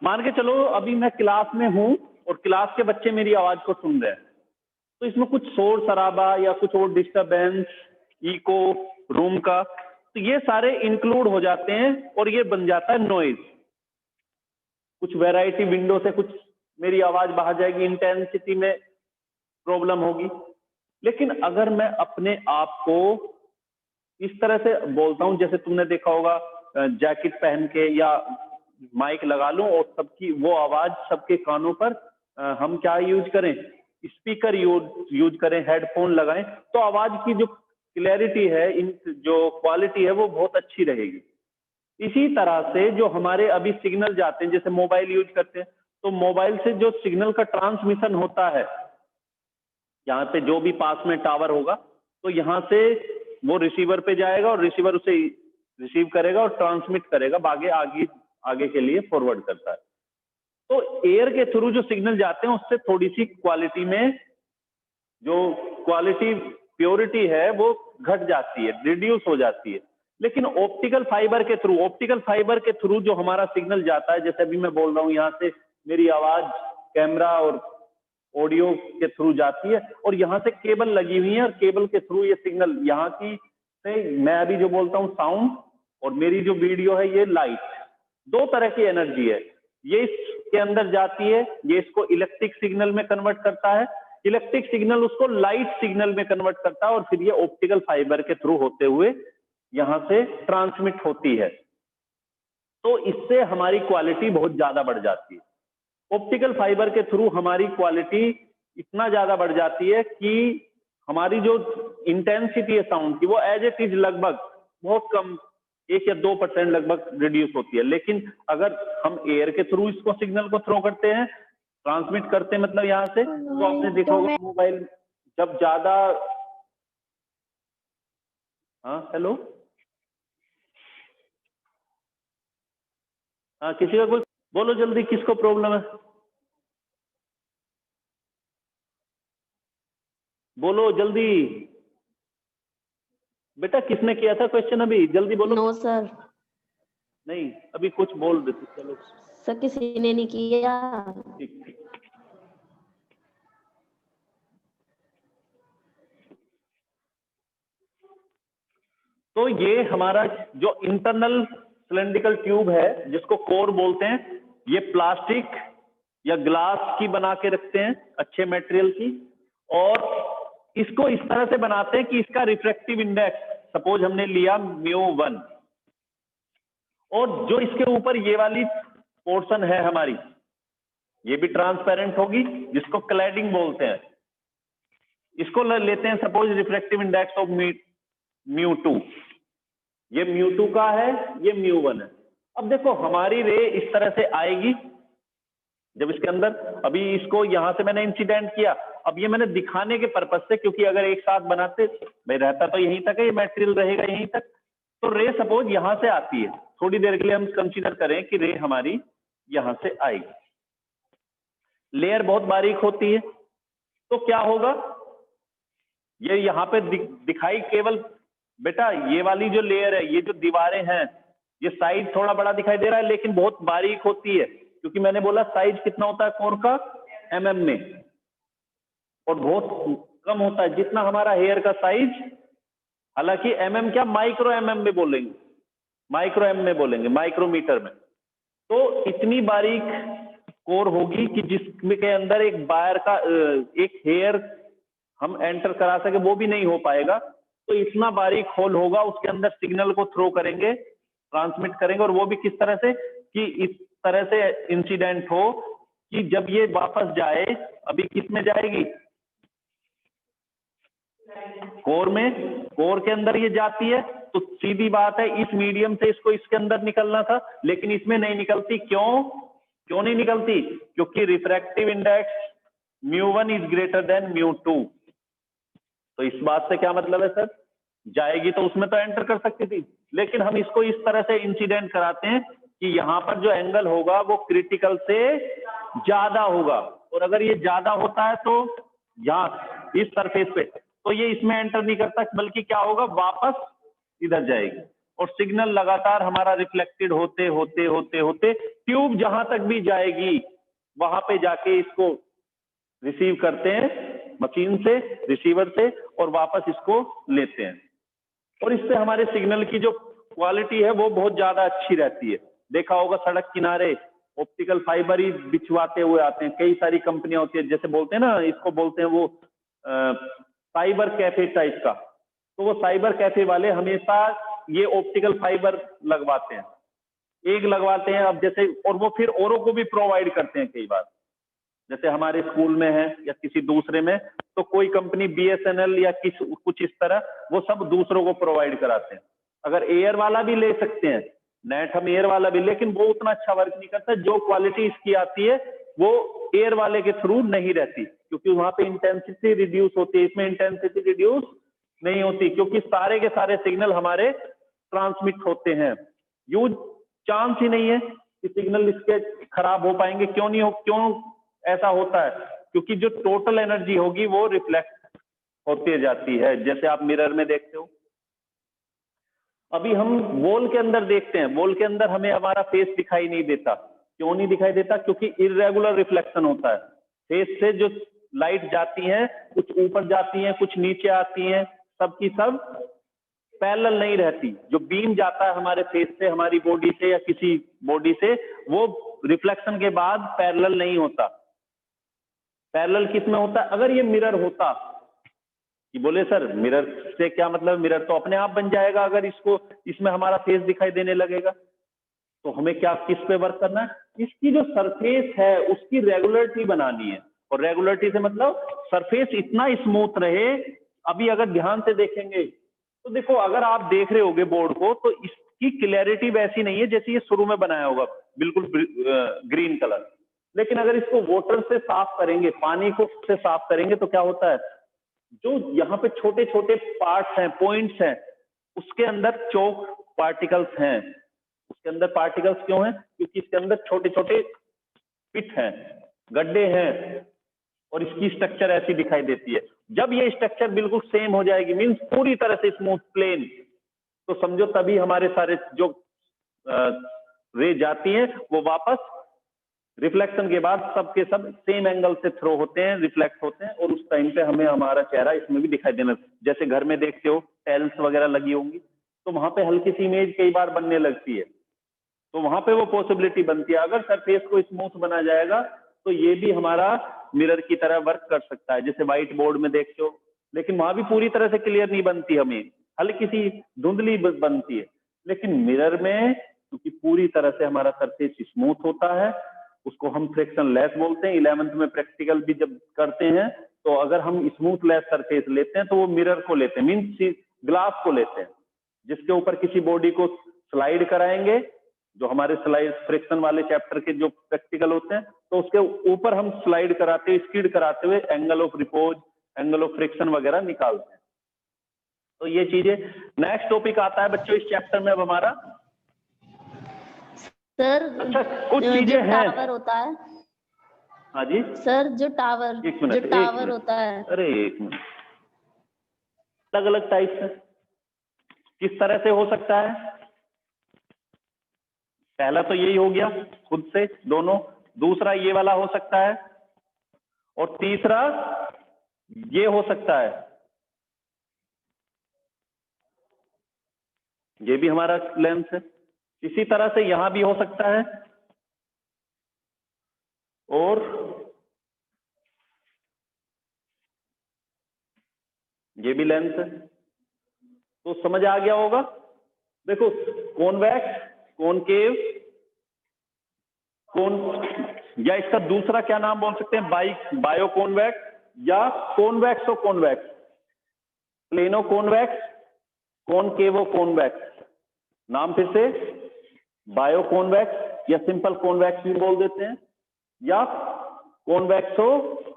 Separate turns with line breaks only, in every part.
मान के चलो अभी मैं क्लास में हूं और क्लास के बच्चे मेरी आवाज को सुन रहे हैं, तो इसमें कुछ शोर शराबा या कुछ और डिस्टरबेंस, इको रूम का, तो ये सारे इंक्लूड हो जाते हैं और ये बन जाता है नॉइज। कुछ वैरायटी विंडो से कुछ मेरी आवाज बाहर जाएगी, इंटेंसिटी में प्रॉब्लम होगी। लेकिन अगर मैं अपने आप को इस तरह से बोलता हूं, जैसे तुमने देखा होगा जैकेट पहन के या माइक लगा लूं और सबकी वो आवाज सबके कानों पर, हम क्या यूज करें, स्पीकर यूज करें, हेडफोन लगाएं, तो आवाज की जो क्लैरिटी है, इन जो क्वालिटी है वो बहुत अच्छी रहेगी। इसी तरह से जो हमारे अभी सिग्नल जाते हैं, जैसे मोबाइल यूज करते हैं, तो मोबाइल से जो सिग्नल का ट्रांसमिशन होता है, यहाँ पे जो भी पास में टावर होगा, तो यहाँ से वो रिसीवर पे जाएगा और रिसीवर उसे रिसीव करेगा और ट्रांसमिट करेगा, आगे के लिए फॉरवर्ड करता है। तो एयर के थ्रू जो सिग्नल जाते हैं उससे थोड़ी सी क्वालिटी में जो क्वालिटी प्योरिटी है वो घट जाती है, रिड्यूस हो जाती है। लेकिन ऑप्टिकल फाइबर के थ्रू जो हमारा सिग्नल जाता है, जैसे अभी मैं बोल रहा हूं, यहाँ से मेरी आवाज कैमरा और ऑडियो के थ्रू जाती है और यहाँ से केबल लगी हुई है और केबल के थ्रू ये सिग्नल यहाँ की से मैं अभी जो बोलता हूँ साउंड और मेरी जो वीडियो है ये लाइट, दो तरह की एनर्जी है, ये इसके अंदर जाती है, ये इसको इलेक्ट्रिक सिग्नल में कन्वर्ट करता है, इलेक्ट्रिक सिग्नल उसको लाइट सिग्नल में कन्वर्ट करता है और फिर ये ऑप्टिकल फाइबर के थ्रू होते हुए यहां से ट्रांसमिट होती है। तो इससे हमारी क्वालिटी बहुत ज्यादा बढ़ जाती है। ऑप्टिकल फाइबर के थ्रू हमारी क्वालिटी इतना ज्यादा बढ़ जाती है कि हमारी जो इंटेंसिटी है साउंड की वो एज इट इज लगभग बहुत कम 1 या 2% लगभग रिड्यूस होती है। लेकिन अगर हम एयर के थ्रू इसको सिग्नल को थ्रो करते हैं, ट्रांसमिट करते हैं, मतलब यहाँ से, तो आपने देखा होगा मोबाइल जब ज्यादा, हाँ हेलो, हाँ किसी का कोई बोलो जल्दी, किसको प्रॉब्लम है, बोलो जल्दी। बेटा किसने किया था क्वेश्चन अभी, जल्दी बोलो।
No sir.
नहीं अभी कुछ बोल रहे थे, चलो
सर किसी ने नहीं किया।
ठीक ठीक। तो ये हमारा जो इंटरनल सिलेंड्रिकल ट्यूब है जिसको कोर बोलते हैं, ये प्लास्टिक या ग्लास की बना के रखते हैं, अच्छे मटेरियल की, और इसको इस तरह से बनाते हैं कि इसका रिफ्रैक्टिव इंडेक्स सपोज हमने लिया μ1, और जो इसके ऊपर ये वाली पोर्शन है हमारी, ये भी ट्रांसपेरेंट होगी, जिसको क्लैडिंग बोलते हैं। इसको लेते हैं सपोज रिफ्रैक्टिव इंडेक्स ऑफ μ2, ये μ2 का है, ये μ1 है। अब देखो हमारी रे इस तरह से आएगी जब इसके अंदर, अभी इसको यहां से मैंने इंसिडेंट किया, अब ये मैंने दिखाने के पर्पज से, क्योंकि अगर एक साथ बनाते भाई रहता तो यहीं तक है, ये मटेरियल रहेगा यहीं तक, तो रे सपोज यहां से आती है, थोड़ी देर के लिए हम कंसीडर करें कि रे हमारी यहां से आएगी, लेयर बहुत बारीक होती है, तो क्या होगा, ये यहाँ पे दिखाई केवल, बेटा ये वाली जो लेयर है, ये जो दीवारें हैं, ये साइज थोड़ा बड़ा दिखाई दे रहा है लेकिन बहुत बारीक होती है, क्योंकि मैंने बोला साइज कितना होता है कोर का mm में, और बहुत कम होता है जितना हमारा हेयर का साइज, हालांकि mm क्या माइक्रो mm में बोलेंगे, माइक्रो m में बोलेंगे, माइक्रोमीटर में। तो इतनी बारीक कोर होगी कि जिसके अंदर एक वायर का एक हेयर हम एंटर करा सके वो भी नहीं हो पाएगा, तो इतना बारीक होल होगा, उसके अंदर सिग्नल को थ्रो करेंगे, ट्रांसमिट करेंगे, और वो भी किस तरह से कि इस तरह से इंसिडेंट हो कि जब ये वापस जाए, अभी किस में जाएगी, कोर में, कोर के अंदर ये जाती है, तो सीधी बात है इस मीडियम से इसको इसके अंदर निकलना था, लेकिन इसमें नहीं निकलती। क्यों नहीं निकलती, क्योंकि refractive index μ1 is greater than μ2। तो इस बात से क्या मतलब है सर, जाएगी तो उसमें तो एंटर कर सकती थी, लेकिन हम इसको इस तरह से इंसिडेंट कराते हैं कि यहाँ पर जो एंगल होगा वो क्रिटिकल से ज्यादा होगा, और अगर ये ज्यादा होता है तो यहाँ इस सरफेस पे, तो ये इसमें एंटर नहीं करता, बल्कि क्या होगा, वापस इधर जाएगी, और सिग्नल लगातार हमारा रिफ्लेक्टेड होते होते होते होते ट्यूब जहां तक भी जाएगी वहां पे जाके इसको रिसीव करते हैं मशीन से, रिसीवर से, और वापस इसको लेते हैं। और इससे हमारे सिग्नल की जो क्वालिटी है वो बहुत ज्यादा अच्छी रहती है। देखा होगा सड़क किनारे ऑप्टिकल फाइबर ही बिछवाते हुए आते हैं, कई सारी कंपनियां होती है, जैसे बोलते हैं ना, इसको बोलते हैं वो साइबर कैफे टाइप का। तो वो साइबर कैफे वाले हमेशा ये ऑप्टिकल फाइबर लगवाते हैं, एक लगवाते हैं। अब जैसे, और वो फिर औरों को भी प्रोवाइड करते हैं कई बार, जैसे हमारे स्कूल में है या किसी दूसरे में, तो कोई कंपनी BSNL या कुछ इस तरह, वो सब दूसरों को प्रोवाइड कराते हैं। अगर एयर वाला भी ले सकते हैं, नेट हम एयर वाला भी, लेकिन वो उतना अच्छा वर्क नहीं करता। जो क्वालिटी इसकी आती है वो एयर वाले के थ्रू नहीं रहती, क्योंकि वहां पे इंटेंसिटी रिड्यूस होती है, इसमें इंटेंसिटी रिड्यूस नहीं होती, क्योंकि सारे के सारे सिग्नल हमारे ट्रांसमिट होते हैं। यूज चांस ही नहीं है कि सिग्नल इसके खराब हो पाएंगे। क्यों नहीं हो, क्यों ऐसा होता है? क्योंकि जो टोटल एनर्जी होगी वो रिफ्लेक्ट होती जाती है, जैसे आप मिरर में देखते हो। अभी हम वॉल के अंदर देखते हैं, वॉल के अंदर हमें हमारा फेस दिखाई नहीं देता। क्यों नहीं दिखाई देता? क्योंकि इरेगुलर रिफ्लेक्शन होता है। फेस से जो लाइट जाती है, कुछ ऊपर जाती है, कुछ नीचे आती है, सबकी सब पैरेलल नहीं रहती। जो बीम जाता है हमारे फेस से, हमारी बॉडी से या किसी बॉडी से, वो रिफ्लेक्शन के बाद पैरेलल नहीं होता। पैरेलल किस में होता है? अगर ये मिरर होता, कि बोले सर मिरर से क्या मतलब, मिरर तो अपने आप बन जाएगा अगर इसको, इसमें हमारा फेस दिखाई देने लगेगा। तो हमें क्या, किस पे वर्क करना है? इसकी जो सरफेस है उसकी रेगुलरिटी बनानी है। और रेगुलरिटी से मतलब सरफेस इतना स्मूथ रहे। अभी अगर ध्यान से देखेंगे तो देखो, अगर आप देख रहे होगे बोर्ड को, तो इसकी क्लैरिटी वैसी नहीं है जैसे ये शुरू में बनाया होगा, बिल्कुल ग्रीन कलर। लेकिन अगर इसको वाटर से साफ करेंगे, पानी को से साफ करेंगे, तो क्या होता है, जो यहाँ पे छोटे छोटे पार्ट्स हैं, पॉइंट्स हैं, उसके अंदर चौक पार्टिकल्स हैं। उसके अंदर पार्टिकल्स क्यों हैं? क्योंकि इसके अंदर छोटे छोटे पिट हैं, गड्ढे हैं, और इसकी स्ट्रक्चर ऐसी दिखाई देती है। जब ये स्ट्रक्चर बिल्कुल सेम हो जाएगी, मीन्स पूरी तरह से स्मूथ प्लेन, तो समझो तभी हमारे सारे जो रे जाती हैं वो वापस रिफ्लेक्शन के बाद सबके सब सेम एंगल से थ्रो होते हैं, रिफ्लेक्ट होते हैं, और उस टाइम पे हमें हमारा चेहरा इसमें भी दिखाई देना। जैसे घर में देखते हो टाइल्स वगैरह लगी होंगी, तो वहां पे हल्की सी इमेज कई बार बनने लगती है, तो वहां पे वो पॉसिबिलिटी बनती है। अगर सरफेस को स्मूथ बना जाएगा तो ये भी हमारा मिरर की तरह वर्क कर सकता है, जैसे व्हाइट बोर्ड में देखते हो। लेकिन वहां भी पूरी तरह से क्लियर नहीं बनती, हमें हल्की सी धुंधली बनती है। लेकिन मिरर में क्योंकि पूरी तरह से हमारा सरफेस स्मूथ होता है, उसको हम फ्रिक्शन लेस बोलते हैं। 11th में प्रैक्टिकल भी जब करते हैं, तो अगर हम स्मूथ लेस सरफेस लेते हैं तो वो मिरर को लेते हैं, मीन्स ग्लास को लेते हैं, जिसके ऊपर किसी बॉडी को स्लाइड कराएंगे, जो हमारे स्लाइड फ्रिक्शन वाले चैप्टर के जो प्रैक्टिकल होते हैं, तो उसके ऊपर हम स्लाइड कराते हुए, स्किड कराते हुए angle of repose, angle of friction वगैरह निकालते हैं। तो ये चीजें। नेक्स्ट टॉपिक आता है बच्चों इस चैप्टर में अब हमारा।
सर
अच्छा, कुछ
जो
चीजें हैं।
टावर होता है,
हाँ जी
सर जो टावर,
एक मिनट,
जो टावर होता है,
अरे एक मिनट, अलग अलग टाइप से किस तरह से हो सकता है? पहला तो यही हो गया खुद से दोनों, दूसरा ये वाला हो सकता है, और तीसरा ये हो सकता है, ये भी हमारा लेंस है। इसी तरह से यहां भी हो सकता है, और ये भी लेंस है। तो समझ आ गया होगा। देखो, कॉन्वेक्स, कॉनकेव, या इसका दूसरा क्या नाम बोल सकते हैं, बायो कॉन्वेक्स या कॉन्वेक्सो कॉन्वेक्स, प्लेनो कॉन्वेक्स, कॉनकेवो कॉन्वेक्स। नाम फिर से, बायो कॉन्वेक्स या सिंपल कॉन्वेक्स भी बोल देते हैं, या कॉन्वेक्सो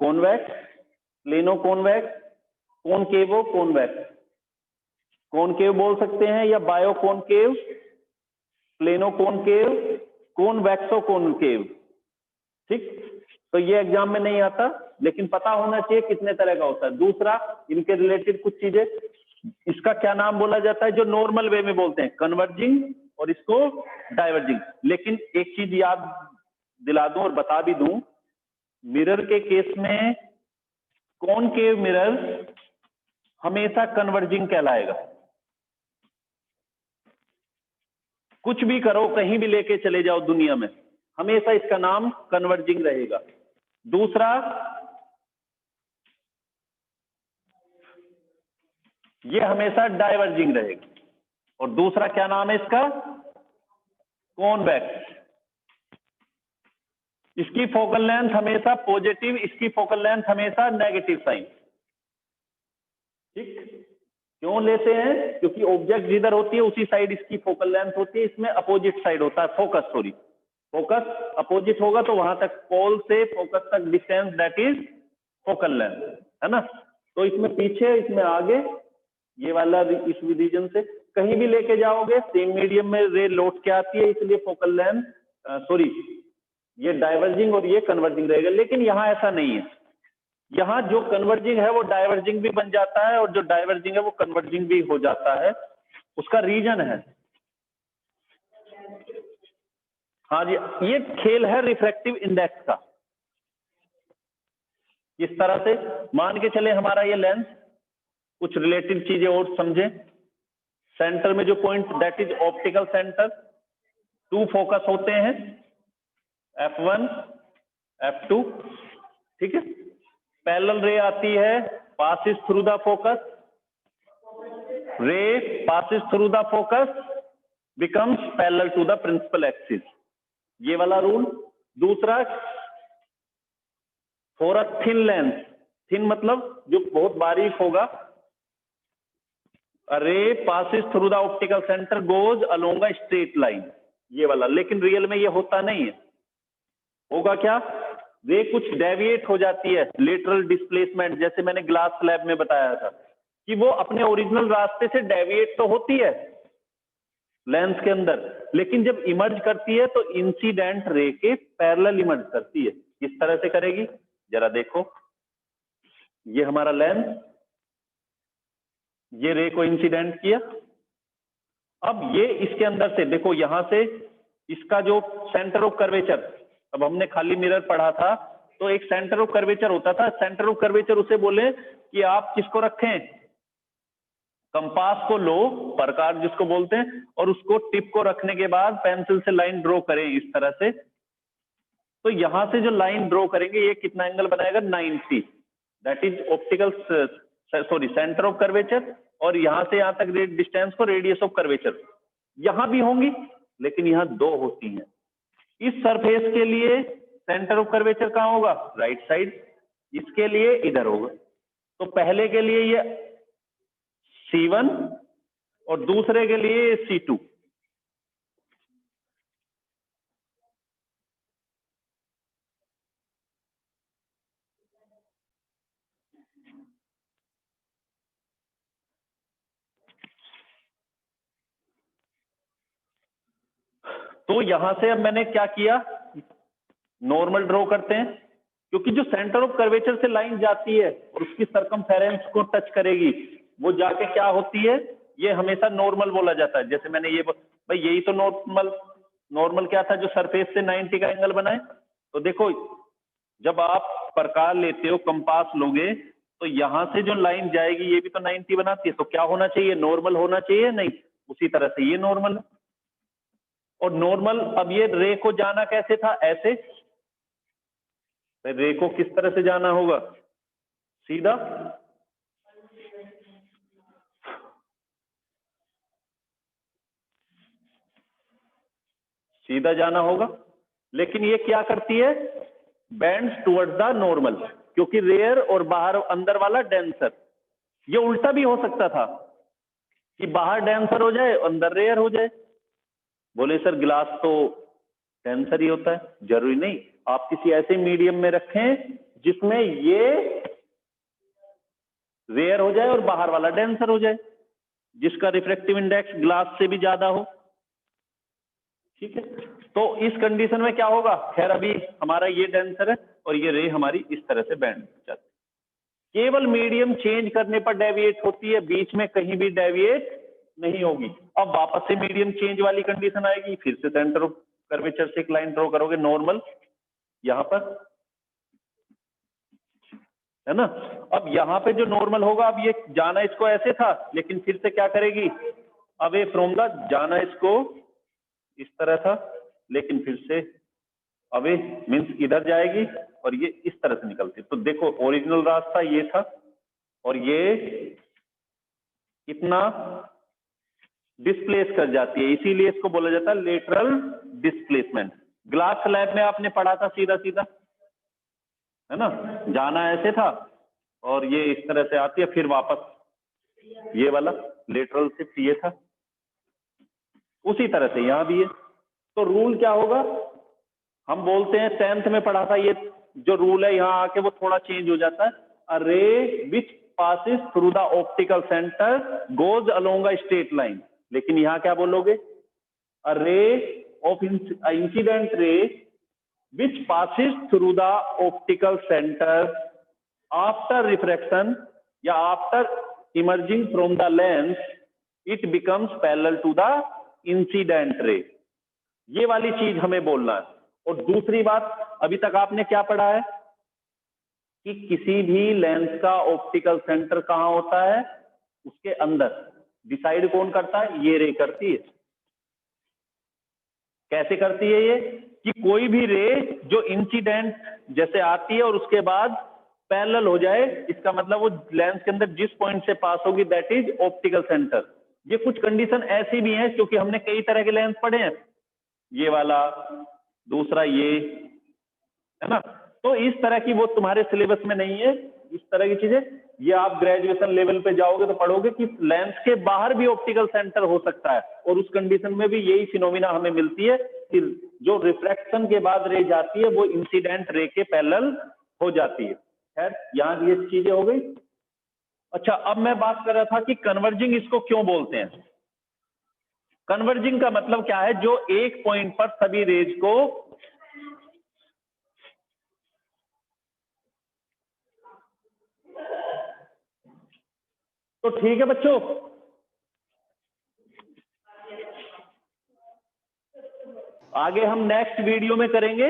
convex, plano convex, कॉनकेवो convex. Concave बोल सकते हैं, या bio concave, plano concave, कॉन्वेक्सो concave. ठीक, तो ये एग्जाम में नहीं आता, लेकिन पता होना चाहिए कितने तरह का होता है। दूसरा, इनके रिलेटेड कुछ चीजें, इसका क्या नाम बोला जाता है जो नॉर्मल वे में बोलते हैं, कन्वर्जिंग और इसको डाइवर्जिंग। लेकिन एक चीज याद दिला दूं और बता भी दूं, मिरर के केस में कॉनकेव मिरर हमेशा कन्वर्जिंग कहलाएगा। कुछ भी करो, कहीं भी लेके चले जाओ दुनिया में, हमेशा इसका नाम कन्वर्जिंग रहेगा। दूसरा, ये हमेशा डाइवर्जिंग रहेगा। और दूसरा क्या नाम है इसका? कॉन्वेक्स। इसकी फोकल लेंथ हमेशा पॉजिटिव, इसकी फोकल लेंथ हमेशा नेगेटिव साइन। ठीक, क्यों लेते हैं? क्योंकि ऑब्जेक्ट जिधर होती है उसी साइड इसकी फोकल लेंथ होती है, इसमें अपोजिट साइड होता है, फोकस, सॉरी, फोकस अपोजिट होगा तो वहां तक पोल से फोकस तक distance that is focal length, है ना। तो इसमें पीछे, इसमें आगे, ये वाला इस रीजन से कहीं भी लेके जाओगे सेम मीडियम में रे लौट के आती है, इसलिए फोकल लेंथ सॉरी ये डाइवर्जिंग और ये कन्वर्जिंग रहेगा। लेकिन यहां ऐसा नहीं है, यहां जो कन्वर्जिंग है वो डाइवर्जिंग भी बन जाता है और जो डाइवर्जिंग है वो कन्वर्जिंग भी हो जाता है। उसका रीजन है, हाँ जी, ये खेल है रिफ्रैक्टिव इंडेक्स का। इस तरह से मान के चले हमारा ये लेंस, कुछ रिलेटिव चीजें और समझे। सेंटर में जो point that is optical centre, 2 focus होते हैं, F1 F2, ठीक है। पैरेलल रे आती है, passes through the focus, ray passes through the focus, becomes parallel to the principal axis, ये वाला रूल। दूसरा, for a thin lens, thin मतलब जो बहुत बारीक होगा, a ray passes through the optical center goes along a straight line, ये वाला। लेकिन रियल में ये होता नहीं है। होगा क्या? रे कुछ डेविएट हो जाती है, लेटरल डिस्प्लेसमेंट, जैसे मैंने ग्लास स्लैब में बताया था कि वो अपने ओरिजिनल रास्ते से डेविएट तो होती है लेंस के अंदर, लेकिन जब इमर्ज करती है तो इंसिडेंट रे के पैरेलल इमर्ज करती है। किस तरह से करेगी जरा देखो। ये हमारा लेंस, ये रे को इंसिडेंट किया, अब ये इसके अंदर से देखो, यहां से इसका जो सेंटर ऑफ कर्वेचर, अब हमने खाली मिरर पढ़ा था तो एक सेंटर ऑफ कर्वेचर होता था। सेंटर ऑफ कर्वेचर उसे बोले कि आप किसको रखें, कंपास को लो, प्रकार जिसको बोलते हैं, और उसको टिप को रखने के बाद पेंसिल से लाइन ड्रॉ करें इस तरह से। तो यहां से जो लाइन ड्रॉ करेंगे ये कितना एंगल बनाएगा? 90, that is optical sorry centre of curvature, और यहां से यहां तक डिस्टेंस को रेडियस ऑफ कर्वेचर। यहां भी होंगी लेकिन यहां 2 होती हैं। इस सरफेस के लिए सेंटर ऑफ कर्वेचर कहां होगा? राइट साइड, इसके लिए इधर होगा। तो पहले के लिए ये C1 और दूसरे के लिए C2। तो यहां से अब मैंने क्या किया, नॉर्मल ड्रॉ करते हैं, क्योंकि जो सेंटर ऑफ कर्वेचर से लाइन जाती है और उसकी सरकमफेरेंस को टच करेगी, वो जाके क्या होती है, ये हमेशा नॉर्मल बोला जाता है। जैसे मैंने ये भाई यही तो नॉर्मल क्या था, जो सरफेस से 90 का एंगल बनाए। तो देखो जब आप प्रकार लेते हो, कंपास लोगे, तो यहां से जो लाइन जाएगी ये भी तो 90 बनाती है, तो क्या होना चाहिए? नॉर्मल होना चाहिए, नहीं? उसी तरह से ये नॉर्मल है। और नॉर्मल, अब ये रे को जाना कैसे था? ऐसे। रे को किस तरह से जाना होगा? सीधा। सीधा जाना होगा, लेकिन ये क्या करती है? बेंड्स टुवर्ड्स द नॉर्मल, क्योंकि रेयर और बाहर अंदर वाला डेंसर। ये उल्टा भी हो सकता था कि बाहर डेंसर हो जाए अंदर रेयर हो जाए। बोले सर ग्लास तो डेंसर ही होता है। जरूरी नहीं, आप किसी ऐसे मीडियम में रखें जिसमें ये रेयर हो जाए और बाहर वाला डेंसर हो जाए, जिसका रिफ्रैक्टिव इंडेक्स ग्लास से भी ज्यादा हो। ठीक है, तो इस कंडीशन में क्या होगा? खैर अभी हमारा ये डेंसर है और ये रे हमारी इस तरह से बैंड जाती है। केवल मीडियम चेंज करने पर डेविएट होती है, बीच में कहीं भी डेविएट नहीं होगी। अब वापस से मीडियम चेंज वाली कंडीशन आएगी, फिर से सेंटर ऑफ कर्वेचर से एक लाइन ड्रॉ करोगे नॉर्मल यहां पर, है ना। अब यहाँ पे जो नॉर्मल होगा, अब ये जाना इसको ऐसे था, लेकिन फिर से क्या करेगी, अवे फ्रॉम द, जाना इसको इस तरह था, लेकिन फिर से अवे मीन्स इधर जाएगी और ये इस तरह से निकलती। तो देखो ओरिजिनल रास्ता ये था और ये कितना डिस्प्लेस कर जाती है, इसीलिए इसको बोला जाता है लेटरल डिस्प्लेसमेंट। ग्लास स्लैब में आपने पढ़ा था सीधा सीधा, है ना, जाना ऐसे था और ये इस तरह से आती है, फिर वापस ये वाला लेटरल शिफ्ट ये था, उसी तरह से यहां भी है। तो रूल क्या होगा, हम बोलते हैं 10th में पढ़ा था, ये जो रूल है यहाँ आके वो थोड़ा चेंज हो जाता है। A ray which passes through the optical centre goes along a straight line, लेकिन यहाँ क्या बोलोगे, a ray of incident ray which passes through the optical center after refraction या after emerging from the lens, it becomes parallel to the incident ray। ये वाली चीज हमें बोलना है। और दूसरी बात, अभी तक आपने क्या पढ़ा है कि किसी भी लेंस का ऑप्टिकल सेंटर कहां होता है, उसके अंदर। डिसाइड कौन करता है, ये रे करती है। कैसे करती है ये, कि कोई भी रे जो इंसिडेंट जैसे आती है और उसके बाद पैरेलल हो जाए, इसका मतलब वो लेंस के अंदर जिस पॉइंट से पास होगी दैट इज ऑप्टिकल सेंटर। ये कुछ कंडीशन ऐसी भी हैं, क्योंकि हमने कई तरह के लेंस पढ़े हैं, ये वाला, दूसरा ये, है ना। तो इस तरह की वो तुम्हारे सिलेबस में नहीं है, इस तरह की चीजें। ये आप ग्रेजुएशन लेवल पे जाओगे तो पढ़ोगे कि लेंस के बाहर भी ऑप्टिकल सेंटर हो सकता है, और उस कंडीशन में भी यही फिनोमिना हमें मिलती है कि जो रिफ्रैक्शन के बाद रे जाती है वो इंसिडेंट रे के पैरेलल हो जाती है। खैर यहाँ ये चीजें हो गई। अच्छा, अब मैं बात कर रहा था कि कन्वर्जिंग इसको क्यों बोलते हैं। कन्वर्जिंग का मतलब क्या है, जो एक पॉइंट पर सभी रेज को तो ठीक है बच्चों, आगे हम नेक्स्ट वीडियो में करेंगे